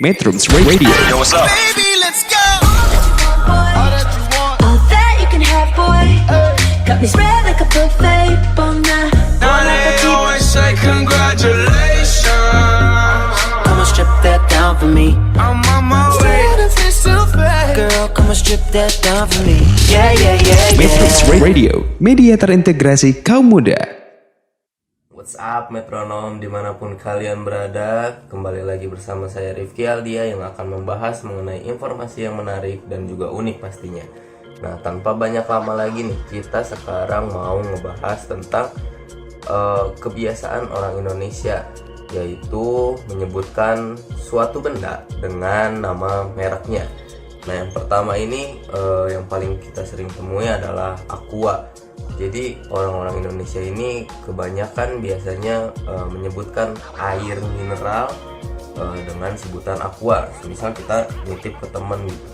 Metrums Radio. Yo, what's up? Baby, let's go. All that you can have, boy. Got me spread like a buffet, bona. Now they always say congratulations. Come on, strip that down for me. I'm on my way. Girl, come on, strip that down for me. Yeah, yeah, yeah, Metrums yeah. Radio, media terintegrasi kaum muda. What's up metronom dimanapun kalian berada. Kembali lagi bersama saya Rifki Aldia yang akan membahas mengenai informasi yang menarik dan juga unik pastinya. Nah, tanpa banyak lama lagi nih, kita sekarang mau ngebahas tentang kebiasaan orang Indonesia, yaitu menyebutkan suatu benda dengan nama mereknya. Nah, yang pertama ini yang paling kita sering temui adalah Aqua. Jadi orang-orang Indonesia ini kebanyakan biasanya menyebutkan air mineral dengan sebutan Aqua. Misal kita nitip ke temen gitu,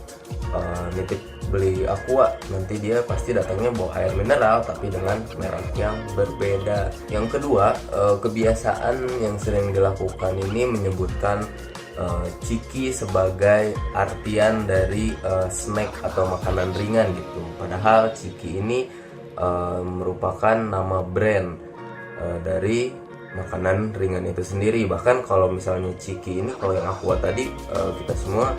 nitip beli Aqua, nanti dia pasti datangnya bawa air mineral tapi dengan merek yang berbeda. Yang kedua, kebiasaan yang sering dilakukan ini menyebutkan ciki sebagai artian dari snack atau makanan ringan gitu. Padahal ciki ini merupakan nama brand dari makanan ringan itu sendiri. Bahkan kalau misalnya ciki ini, kalau yang Aqua tadi kita semua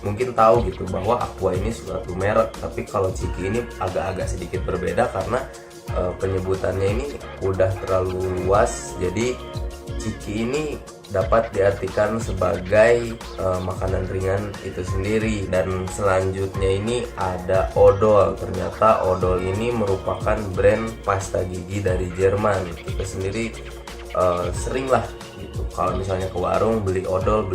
mungkin tahu gitu bahwa Aqua ini suatu merek, tapi kalau ciki ini agak-agak sedikit berbeda karena penyebutannya ini udah terlalu luas. Jadi ciki ini dapat diartikan sebagai makanan ringan itu sendiri. Dan selanjutnya ini ada odol. Ternyata odol ini merupakan brand pasta gigi dari Jerman. Kita sendiri sering lah gitu, kalau misalnya ke warung beli odol,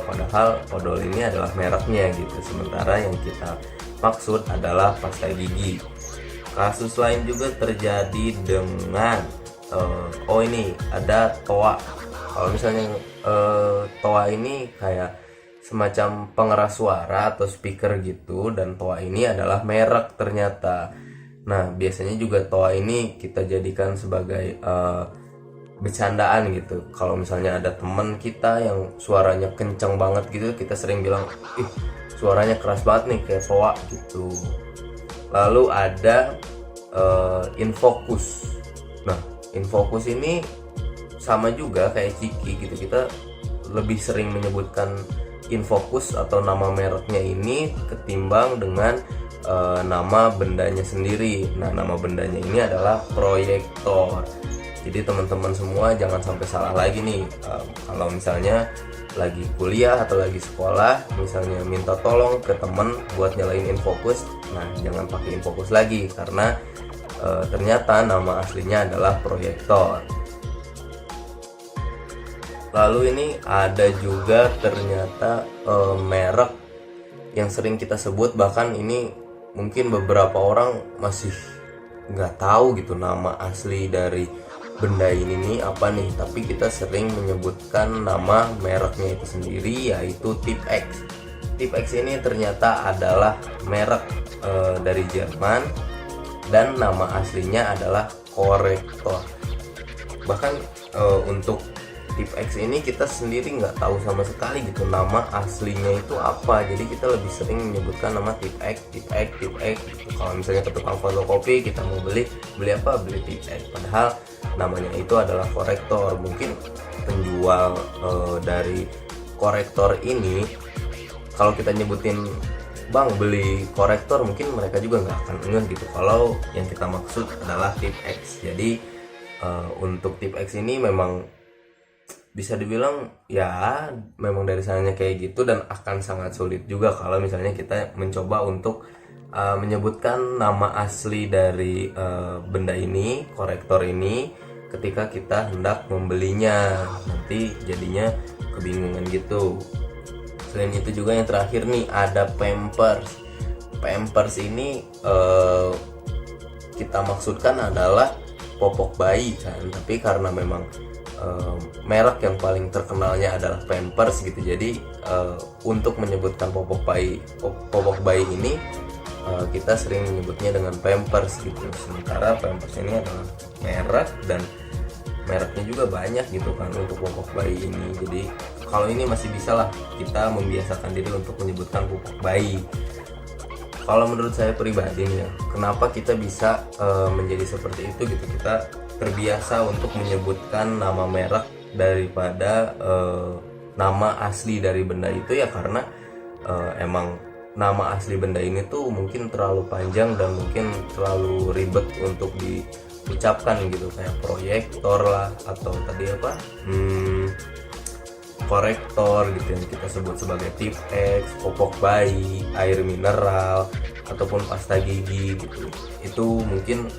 padahal odol ini adalah mereknya gitu. Sementara yang kita maksud adalah pasta gigi. Kasus lain juga terjadi dengan ini ada toa. Kalau misalnya toa ini kayak semacam pengeras suara atau speaker gitu, dan toa ini adalah merek ternyata. Nah, biasanya juga toa ini kita jadikan sebagai bercandaan gitu. Kalau misalnya ada teman kita yang suaranya kenceng banget gitu, kita sering bilang, ih suaranya keras banget nih kayak toa gitu. Lalu ada infocus. Nah, infocus ini sama juga kayak ciki gitu, kita lebih sering menyebutkan infocus atau nama mereknya ini ketimbang dengan nama bendanya sendiri. Nah, nama bendanya ini adalah proyektor. Jadi teman-teman semua jangan sampai salah lagi nih, kalau misalnya lagi kuliah atau lagi sekolah, misalnya minta tolong ke teman buat nyalain infocus, nah jangan pakai infocus lagi karena ternyata nama aslinya adalah proyektor. Lalu ini ada juga ternyata merek yang sering kita sebut, bahkan ini mungkin beberapa orang masih nggak tahu gitu nama asli dari benda ini nih apa nih, tapi kita sering menyebutkan nama mereknya itu sendiri, yaitu Tipp-Ex. Tipp-Ex ini ternyata adalah merek dari Jerman dan nama aslinya adalah Corrector. Bahkan untuk Tipp-Ex ini kita sendiri nggak tahu sama sekali gitu nama aslinya itu apa. Jadi kita lebih sering menyebutkan nama Tipp-Ex gitu. Kalau misalnya ke tukang fotokopi kita mau beli apa, beli Tipp-Ex, padahal namanya itu adalah Corrector. Mungkin penjual dari Corrector ini, kalau kita nyebutin bang beli Corrector, mungkin mereka juga nggak akan ngeh gitu kalau yang kita maksud adalah Tipp-Ex. Jadi untuk Tipp-Ex ini memang bisa dibilang ya memang dari sananya kayak gitu, dan akan sangat sulit juga kalau misalnya kita mencoba untuk menyebutkan nama asli dari benda ini, Corrector ini, ketika kita hendak membelinya. Nanti jadinya kebingungan gitu. Selain itu juga yang terakhir nih ada Pampers. Pampers ini kita maksudkan adalah popok bayi kan, tapi karena memang merek yang paling terkenalnya adalah Pampers gitu, jadi untuk menyebutkan popok bayi ini kita sering menyebutnya dengan Pampers gitu. Sementara Pampers ini adalah merek, dan mereknya juga banyak gitu kan untuk popok bayi ini. Jadi kalau ini masih bisa lah kita membiasakan diri untuk menyebutkan pupuk bayi. Kalau menurut saya pribadi nih ya, kenapa kita bisa menjadi seperti itu gitu, kita terbiasa untuk menyebutkan nama merek daripada nama asli dari benda itu ya, karena emang nama asli benda ini tuh mungkin terlalu panjang dan mungkin terlalu ribet untuk diucapkan gitu, kayak proyektor lah, atau tadi apa korektor gitu yang kita sebut sebagai tip X, popok bayi, air mineral, ataupun pasta gigi gitu. Itu mungkin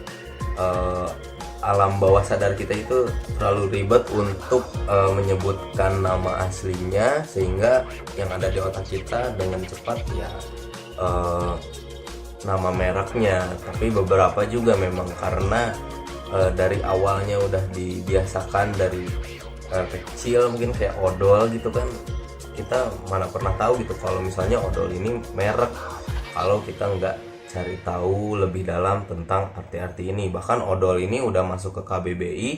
alam bawah sadar kita itu terlalu ribet untuk menyebutkan nama aslinya, sehingga yang ada di otak kita dengan cepat ya nama mereknya. Tapi beberapa juga memang karena dari awalnya udah dibiasakan dari kecil, mungkin kayak odol gitu kan, kita mana pernah tahu gitu kalau misalnya odol ini merek, kalau kita nggak cari tahu lebih dalam tentang arti-arti ini. Bahkan odol ini udah masuk ke KBBI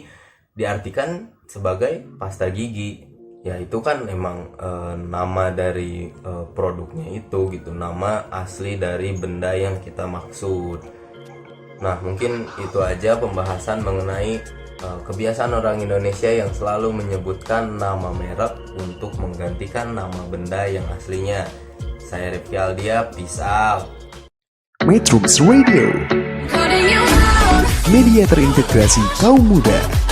diartikan sebagai pasta gigi, ya itu kan emang nama dari produknya itu gitu, nama asli dari benda yang kita maksud. Nah mungkin itu aja pembahasan mengenai kebiasaan orang Indonesia yang selalu menyebutkan nama merek untuk menggantikan nama benda yang aslinya. Saya Rifki Aldia, peace out. Metrums Radio, Calling you out. media terintegrasi kaum muda.